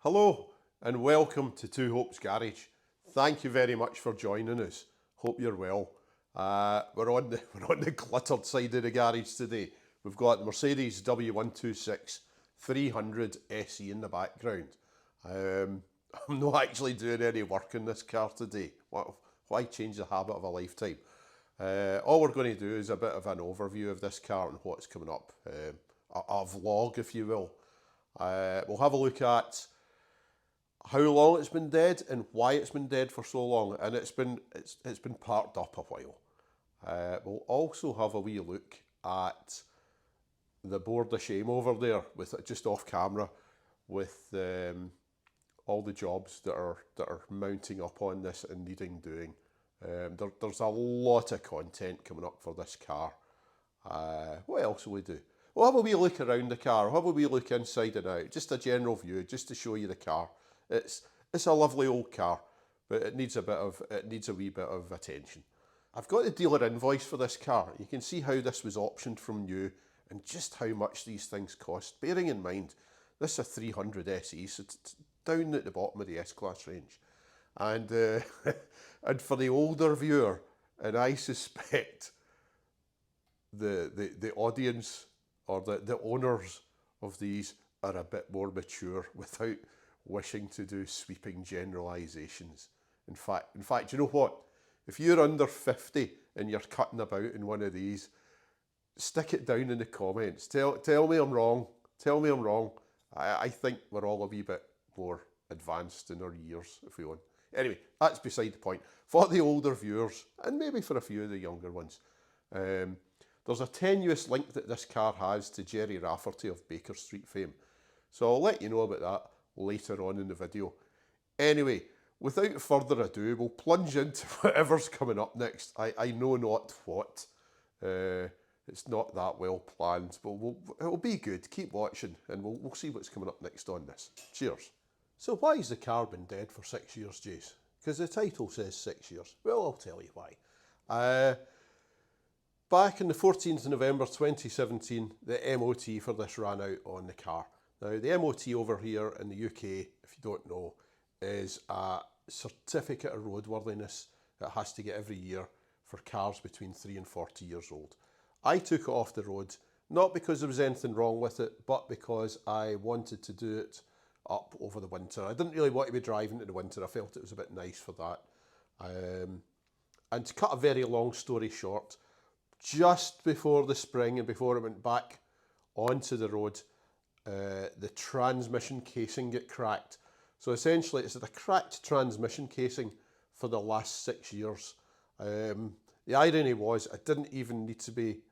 Hello and welcome to Two Hopes Garage. Thank you very much for joining us. Hope you're well. We're on the cluttered side of the garage today. We've got Mercedes W126 300 SE in the background. I'm not actually doing any work in this car today. Why change the habit of a lifetime? All we're going to do is a bit of an overview of this car and what's coming up. A vlog, if you will. We'll have a look at how long it's been dead and why it's been dead for so long, and it's been parked up a while. We'll also have a wee look at the board of shame over there, with just off camera, with all the jobs that are mounting up on this and needing doing. There's a lot of content coming up for this car. What else will we do? We'll have a wee look around the car. We'll have a wee look inside and out. Just a general view, just to show you the car. It's a lovely old car, but it needs a wee bit of attention. I've got the dealer invoice for this car. You can see how this was optioned from new and just how much these things cost. Bearing in mind, this is a 300 SE, so it's down at the bottom of the S-Class range. And and for the older viewer, and I suspect the audience or the owners of these are a bit more mature without wishing to do sweeping generalisations. In fact, you know what? If you're under 50 and you're cutting about in one of these, stick it down in the comments. Tell me I'm wrong. Tell me I'm wrong. I think we're all a wee bit more advanced in our years, if we want. Anyway, that's beside the point. For the older viewers, and maybe for a few of the younger ones, there's a tenuous link that this car has to Jerry Rafferty of Baker Street fame. So I'll let you know about that later on in the video. Anyway, without further ado, we'll plunge into whatever's coming up next. I know not what. It's not that well planned, but it'll be good. Keep watching and we'll see what's coming up next on this. Cheers. So why has the car been dead for 6 years, Jace? Because the title says 6 years. Well, I'll tell you why. Back on the 14th of November 2017, the MOT for this ran out on the car. Now, the MOT over here in the UK, if you don't know, is a certificate of roadworthiness that has to get every year for cars between 3 and 40 years old. I took it off the road, not because there was anything wrong with it, but because I wanted to do it up over the winter. I didn't really want to be driving in the winter. I felt it was a bit nice for that. And to cut a very long story short, just before the spring and before it went back onto the road, the transmission casing get cracked. So essentially it's a cracked transmission casing for the last 6 years. The irony was I didn't even need to be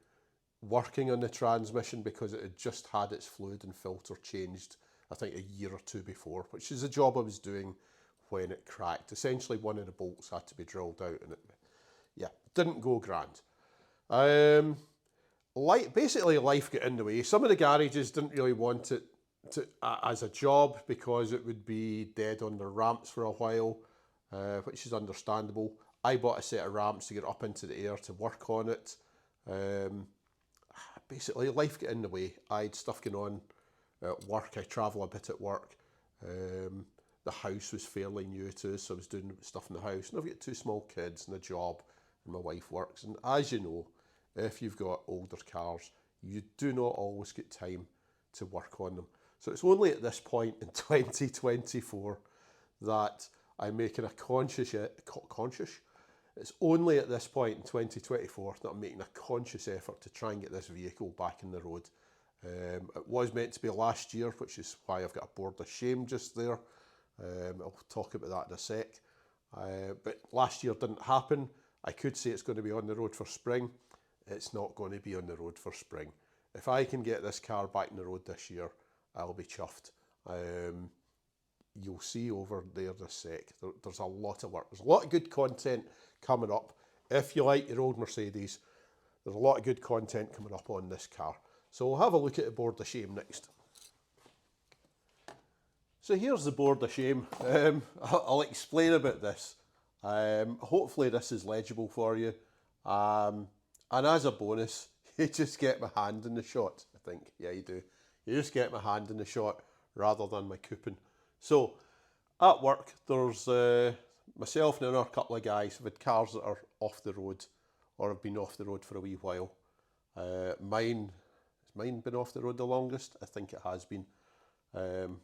working on the transmission because it had just had its fluid and filter changed, I think a year or two before, which is a job I was doing when it cracked. Essentially one of the bolts had to be drilled out and it didn't go grand. Basically life got in the way. Some of the garages didn't really want it as a job because it would be dead on their ramps for a while, which is understandable. I bought a set of ramps to get up into the air to work on it. Basically life got in the way. I had stuff going on at work. I travel a bit at work. The house was fairly new to us, so I was doing stuff in the house. And I've got 2 small kids and a job, and my wife works. And as you know, if you've got older cars, you do not always get time to work on them. So it's only at this point in 2024 that I'm making a it's only at this point in 2024 that I'm making a conscious effort to try and get this vehicle back in the road. It was meant to be last year, which is why I've got a board of shame just there. I'll talk about that in a sec. But last year didn't happen. I could say it's going to be on the road for spring. It's not going to be on the road for spring. If I can get this car back on the road this year, I'll be chuffed. You'll see over there this sec. There's a lot of work. There's a lot of good content coming up. If you like your old Mercedes, there's a lot of good content coming up on this car. So we'll have a look at the board of shame next. So here's the board of shame. I'll explain about this. Hopefully this is legible for you. And as a bonus, you just get my hand in the shot, I think. Yeah, you do. You just get my hand in the shot rather than my coupon. So at work, there's myself and another couple of guys have had cars that are off the road or have been off the road for a wee while. Mine been off the road the longest? I think it has been.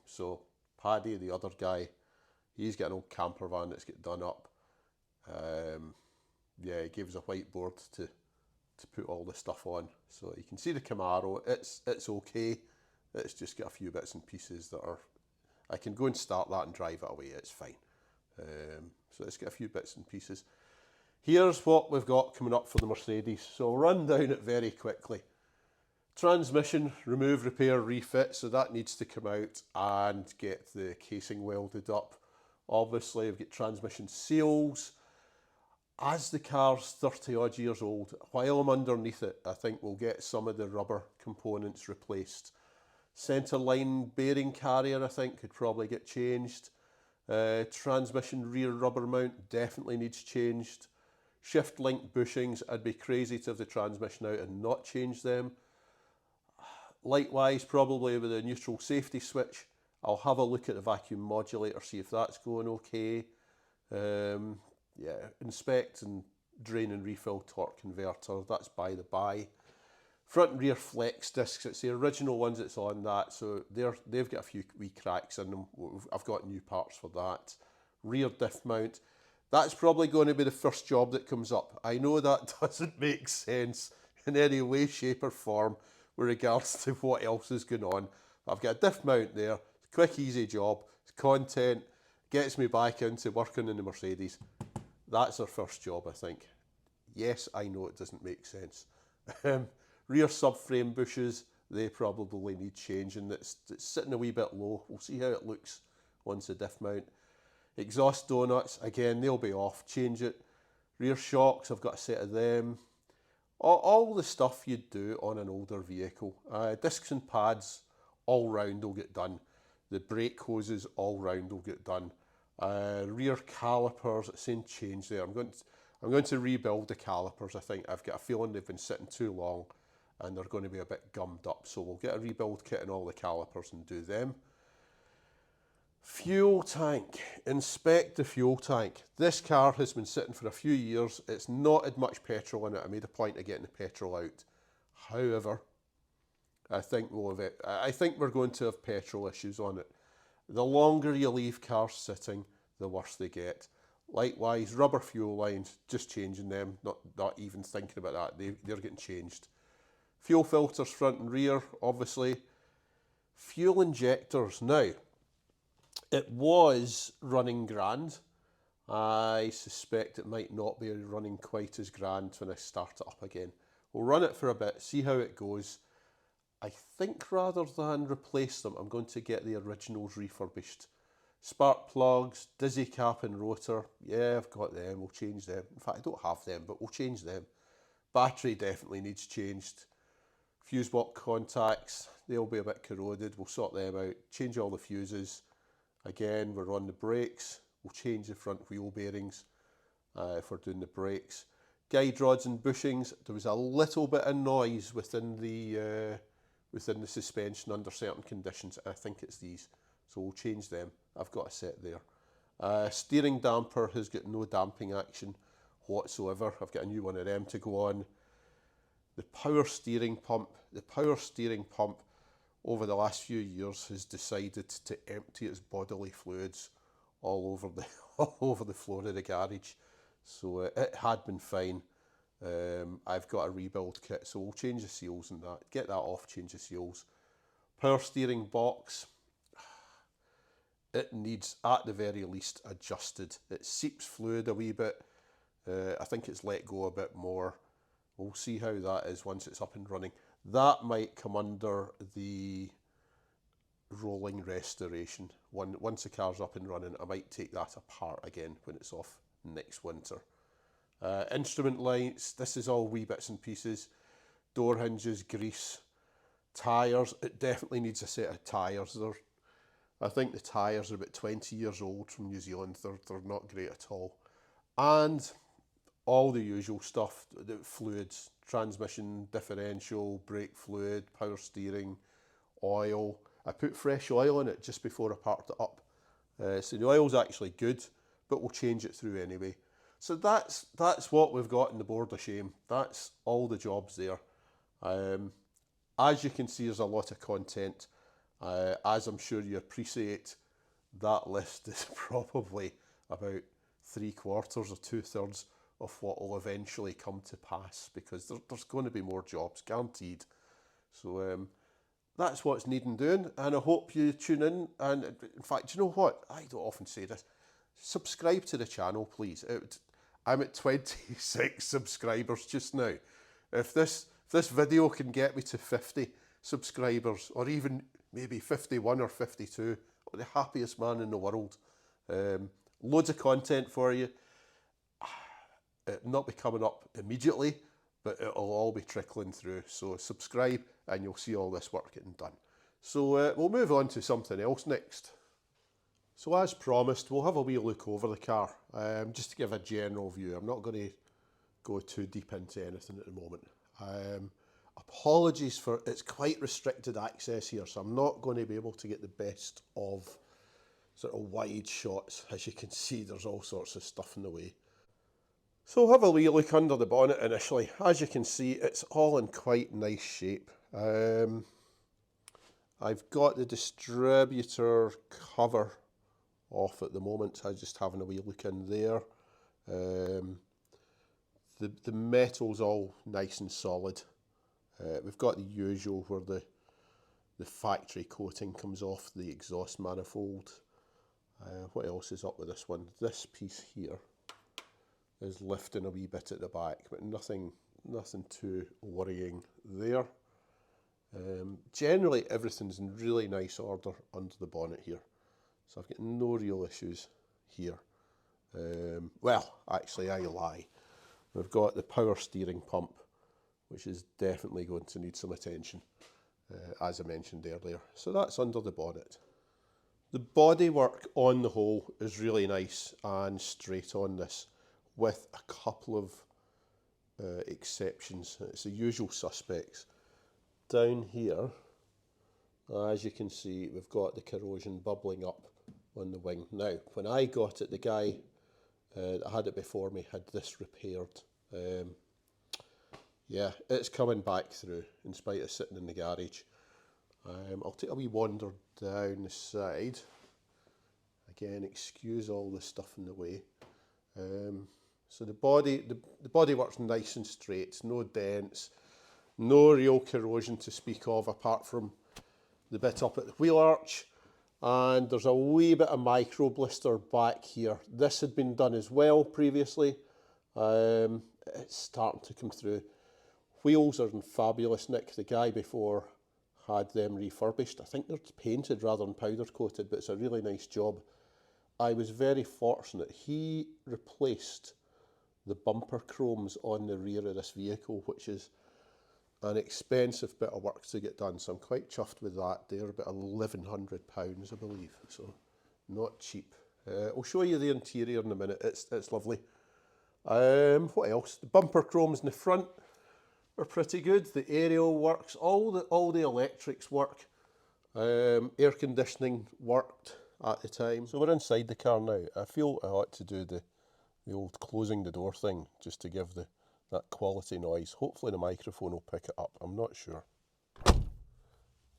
So Paddy, the other guy, he's got an old camper van that's got done up. Yeah, he gave us a whiteboard to put all the stuff on. So you can see the Camaro, it's okay. It's just got a few bits and pieces that are, I can go and start that and drive it away, it's fine. So it's got a few bits and pieces. Here's what we've got coming up for the Mercedes. So I'll run down it very quickly. Transmission, remove, repair, refit. So that needs to come out and get the casing welded up. Obviously, we've got transmission seals. As the car's 30 odd years old, while I'm underneath it, I think we'll get some of the rubber components replaced. Centre line bearing carrier, I think, could probably get changed. Transmission rear rubber mount definitely needs changed. Shift link bushings, I'd be crazy to have the transmission out and not change them. Likewise, probably with the neutral safety switch, I'll have a look at the vacuum modulator, see if that's going okay. Yeah, inspect and drain and refill torque converter, that's by the by. Front and rear flex discs, it's the original ones that's on that, so they've got a few wee cracks in them. I've got new parts for that. Rear diff mount, that's probably going to be the first job that comes up. I know that doesn't make sense in any way, shape or form with regards to what else is going on. I've got a diff mount there, quick easy job, it's content, gets me back into working in the Mercedes. That's our first job, I think. Yes, I know it doesn't make sense. Rear subframe bushes, they probably need changing. It's sitting a wee bit low. We'll see how it looks once the diff mount. Exhaust donuts, again, they'll be off. Change it. Rear shocks, I've got a set of them. All the stuff you'd do on an older vehicle. Discs and pads, all round will get done. The brake hoses, all round will get done. Rear calipers, it's saying change there. I'm going to rebuild the calipers, I think. I've got a feeling they've been sitting too long and they're going to be a bit gummed up. So we'll get a rebuild kit and all the calipers and do them. Fuel tank, inspect the fuel tank. This car has been sitting for a few years. It's not had much petrol in it. I made a point of getting the petrol out. However, I think we're going to have petrol issues on it. The longer you leave cars sitting, the worse they get. Likewise, rubber fuel lines, just changing them, not even thinking about that. They're getting changed. Fuel filters front and rear, obviously. Fuel injectors. Now, it was running grand. I suspect it might not be running quite as grand when I start it up again. We'll run it for a bit, see how it goes. I think rather than replace them, I'm going to get the originals refurbished. Spark plugs, dizzy cap and rotor, yeah, I've got them, we'll change them. In fact, I don't have them, but we'll change them. Battery definitely needs changed. Fuse box contacts, they'll be a bit corroded, we'll sort them out. Change all the fuses. Again, we're on the brakes, we'll change the front wheel bearings if we're doing the brakes. Guide rods and bushings, there was a little bit of noise within the suspension under certain conditions. I think it's these, so we'll change them. I've got a set there. Steering damper has got no damping action whatsoever. I've got a new one of them to go on. The power steering pump over the last few years has decided to empty its bodily fluids all over the floor of the garage. So it had been fine. I've got a rebuild kit, so we'll change the seals and that. Get that off, change the seals. Power steering box, it needs at the very least adjusted. It seeps fluid a wee bit. I think it's let go a bit more. We'll see how that is once it's up and running. That might come under the rolling restoration. Once the car's up and running, I might take that apart again when it's off next winter. Instrument lights, this is all wee bits and pieces. Door hinges, grease. Tyres, it definitely needs a set of tyres. I think the tyres are about 20 years old from New Zealand. They're not great at all. And all the usual stuff, the fluids, transmission, differential, brake fluid, power steering, oil. I put fresh oil in it just before I parked it up. So the oil's actually good, but we'll change it through anyway. So that's what we've got in the board of shame. That's all the jobs there. As you can see, there's a lot of content. As I'm sure you appreciate, that list is probably about 3/4 or 2/3 of what will eventually come to pass, because there's going to be more jobs, guaranteed. So that's what's needing doing, and I hope you tune in. And in fact, you know what? I don't often say this. Subscribe to the channel, please. I'm at 26 subscribers just now. If this video can get me to 50 subscribers, or even maybe 51 or 52, I'm the happiest man in the world. Loads of content for you. It'll not be coming up immediately, but it'll all be trickling through. So subscribe and you'll see all this work getting done. So we'll move on to something else next. So as promised, we'll have a wee look over the car, just to give a general view. I'm not going to go too deep into anything at the moment. Apologies for, it's quite restricted access here, so I'm not going to be able to get the best of sort of wide shots. As you can see, there's all sorts of stuff in the way. So have a wee look under the bonnet initially. As you can see, it's all in quite nice shape. I've got the distributor cover off at the moment. I'm just having a wee look in there. The metal's all nice and solid. We've got the usual where the factory coating comes off the exhaust manifold. What else is up with this one? This piece here is lifting a wee bit at the back, but nothing too worrying there. Generally everything's in really nice order under the bonnet here, so I've got no real issues here. Well, actually I lie. We've got the power steering pump, which is definitely going to need some attention, as I mentioned earlier. So that's under the bonnet. The bodywork on the whole is really nice and straight on this, with a couple of exceptions. It's the usual suspects. Down here, as you can see, we've got the corrosion bubbling up on the wing. Now, when I got it, the guy that had it before me had this repaired. Yeah, it's coming back through in spite of sitting in the garage. I'll take a wee wander down the side. Again, excuse all the stuff in the way. So the bodywork's nice and straight, no dents, no real corrosion to speak of apart from the bit up at the wheel arch, and there's a wee bit of micro blister back here. This had been done as well previously. It's starting to come through. Wheels are in fabulous nick. The guy before had them refurbished. I think they're painted rather than powder coated, but it's a really nice job. I was very fortunate. He replaced the bumper chromes on the rear of this vehicle, which is an expensive bit of work to get done. So I'm quite chuffed with that. They're about £1,100, I believe. So not cheap. I'll show you the interior in a minute. It's lovely. What else? The bumper chromes in the front are pretty good. The aerial works. All the electrics work. Air conditioning worked at the time. So we're inside the car now. I feel I ought to do the old closing the door thing just to give that quality noise. Hopefully the microphone will pick it up. I'm not sure.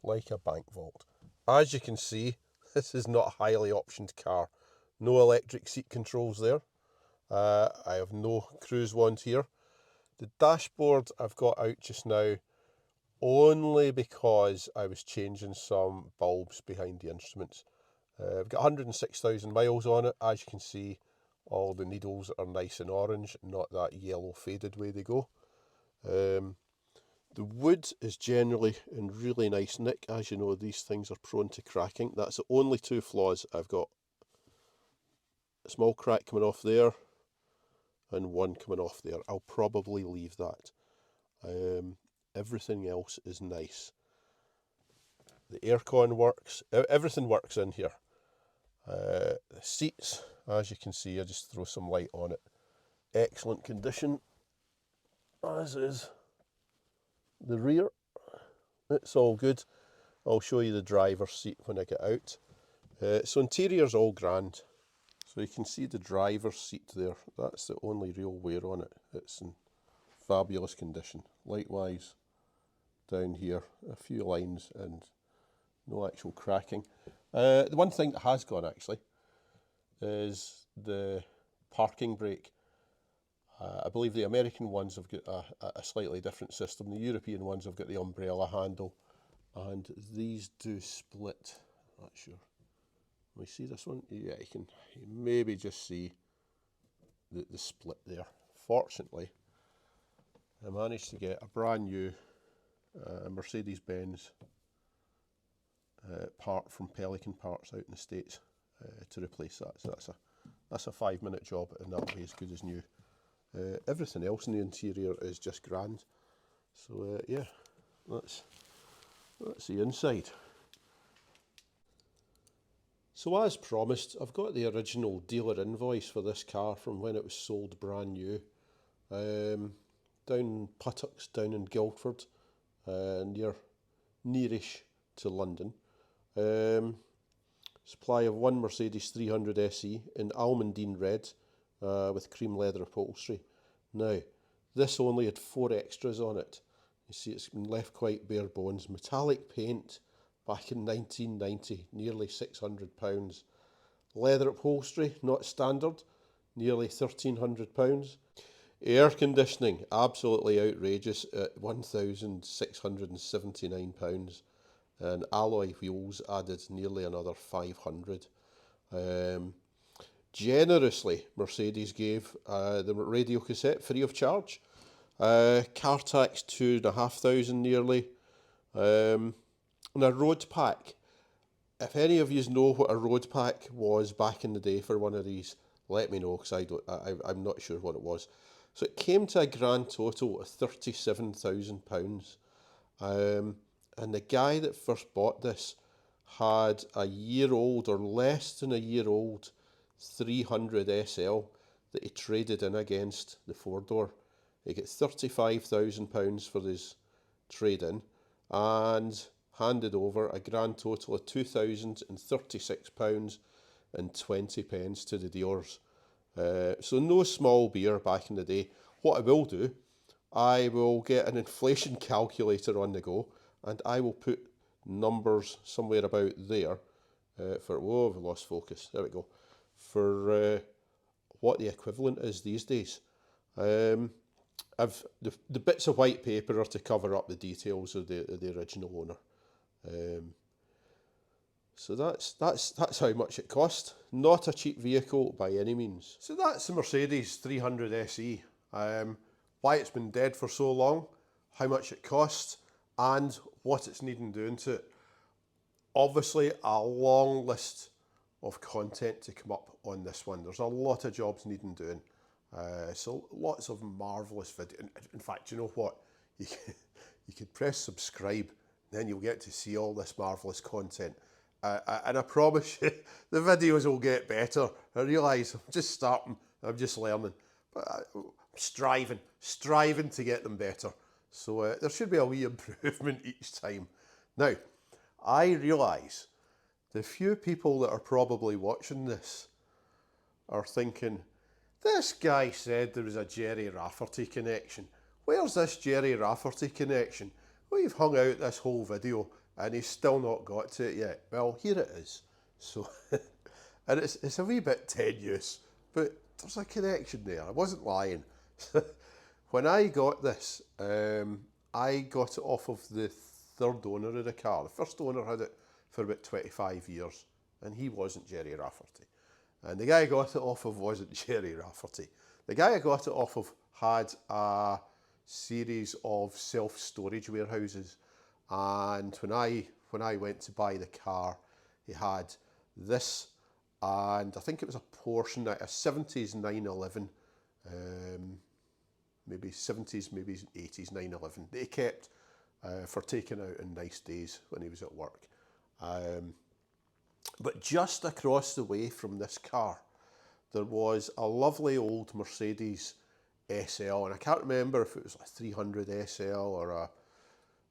Like a bank vault. As you can see, this is not a highly optioned car. No electric seat controls there. I have no cruise wand here. The dashboard I've got out just now only because I was changing some bulbs behind the instruments. I've got 106,000 miles on it. As you can see, all the needles are nice and orange, not that yellow faded way they go. The wood is generally in really nice nick. As you know, these things are prone to cracking. That's the only two flaws. I've got a small crack coming off there and one coming off there. I'll probably leave that. Everything else is nice. The aircon works. Everything works in here. The seats, as you can see, I just throw some light on it. Excellent condition, as is the rear. It's all good. I'll show you the driver's seat when I get out. So interior's all grand. So you can see the driver's seat there. That's the only real wear on it. It's in fabulous condition. Likewise, down here, a few lines and no actual cracking. The one thing that has gone actually is the parking brake. I believe the American ones have got a slightly different system. The European ones have got the umbrella handle, and these do split. I'm not sure. Can we see this one? Yeah, you can maybe just see the split there. Fortunately, I managed to get a brand new Mercedes-Benz part from Pelican Parts out in the States to replace that. So that's a 5-minute job, and that'll be as good as new. Everything else in the interior is just grand. So yeah, that's the inside. So as promised, I've got the original dealer invoice for this car from when it was sold brand new. Down Puttocks, down in Guildford, nearish to London. Supply of one Mercedes 300 SE in almondine red with cream leather upholstery. Now, this only had 4 extras on it. You see it's been left quite bare bones. Metallic paint back in 1990, nearly £600. Leather upholstery, not standard, nearly £1,300. Air conditioning, absolutely outrageous at £1,679. And alloy wheels added nearly another 500. Generously, Mercedes gave the radio cassette free of charge. Car tax £2,500 nearly. And a road pack. If any of you know what a road pack was back in the day for one of these, let me know, because I'm not sure what it was. So it came to a grand total of £37,000. And the guy that first bought this had a year old or less than a year old 300 SL that he traded in against the 4-door. He got £35,000 for his trade-in and handed over a grand total of £2,036.20 to the dealers. So no small beer back in the day. What I will do, I will get an inflation calculator on the go, and I will put numbers somewhere about there for, whoa, I've lost focus, there we go, for what the equivalent is these days. I've the bits of white paper are to cover up the details of the original owner. So that's how much it cost. Not a cheap vehicle by any means. So that's the Mercedes 300 SE. Why it's been dead for so long, how much it cost, and what it's needing doing to it. Obviously a long list of content to come up on this one. There's a lot of jobs needing doing. So lots of marvellous video. In fact, you know what? You could press subscribe, then you'll get to see all this marvellous content. And I promise you, the videos will get better. I realise I'm just starting, I'm just learning. But I'm striving to get them better. So there should be a wee improvement each time. Now, I realise the few people that are probably watching this are thinking, this guy said there was a Jerry Rafferty connection. Where's this Jerry Rafferty connection? We've hung out this whole video and he's still not got to it yet. Well, here it is. So, and it's a wee bit tenuous, but there's a connection there. I wasn't lying. When I got this, I got it off of the third owner of the car. The first owner had it for about 25 years, and he wasn't Jerry Rafferty. And the guy I got it off of wasn't Jerry Rafferty. The guy I got it off of had a series of self-storage warehouses, and when I went to buy the car, he had this, and I think it was a portion, a 70s 911, maybe 70s, maybe 80s 911. They kept for taking out on nice days when he was at work. But just across the way from this car, there was a lovely old Mercedes SL, and I can't remember if it was a 300 SL or a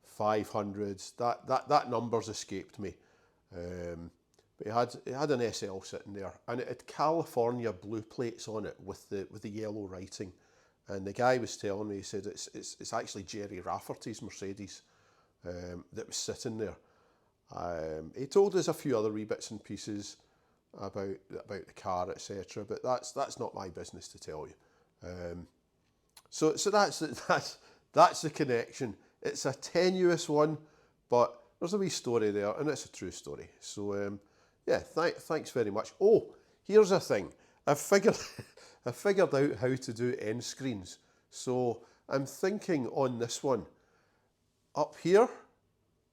500. That number's escaped me. But he had an SL sitting there, and it had California blue plates on it with the yellow writing. And the guy was telling me, he said it's actually Jerry Rafferty's Mercedes that was sitting there. He told us a few other wee bits and pieces about the car, etc. But that's not my business to tell you. So that's the connection. It's a tenuous one, but there's a wee story there, and it's a true story. So yeah, thanks very much. Oh, here's a thing. I figured out how to do end screens. So I'm thinking on this one, up here,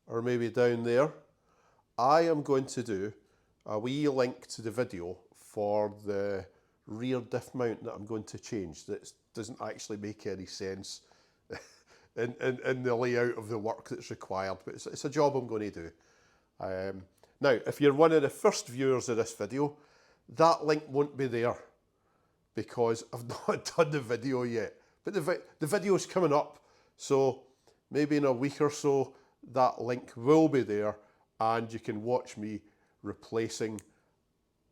or maybe down there, I am going to do a wee link to the video for the rear diff mount that I'm going to change. That doesn't actually make any sense in the layout of the work that's required, but it's a job I'm going to do. Now, if you're one of the first viewers of this video, that link won't be there because I've not done the video yet. But the video's coming up, so maybe in a week or so, that link will be there, and you can watch me replacing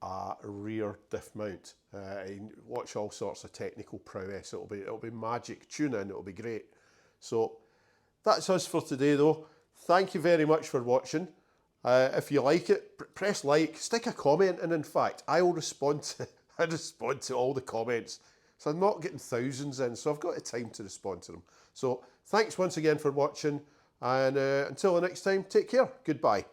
a rear diff mount. Watch all sorts of technical prowess. It'll be magic. Tune in, it'll be great. So that's us for today, though. Thank you very much for watching. If you like it, press like, stick a comment, and in fact, I respond to all the comments. So I'm not getting thousands in, so I've got the time to respond to them. So thanks once again for watching, and until the next time, take care. Goodbye.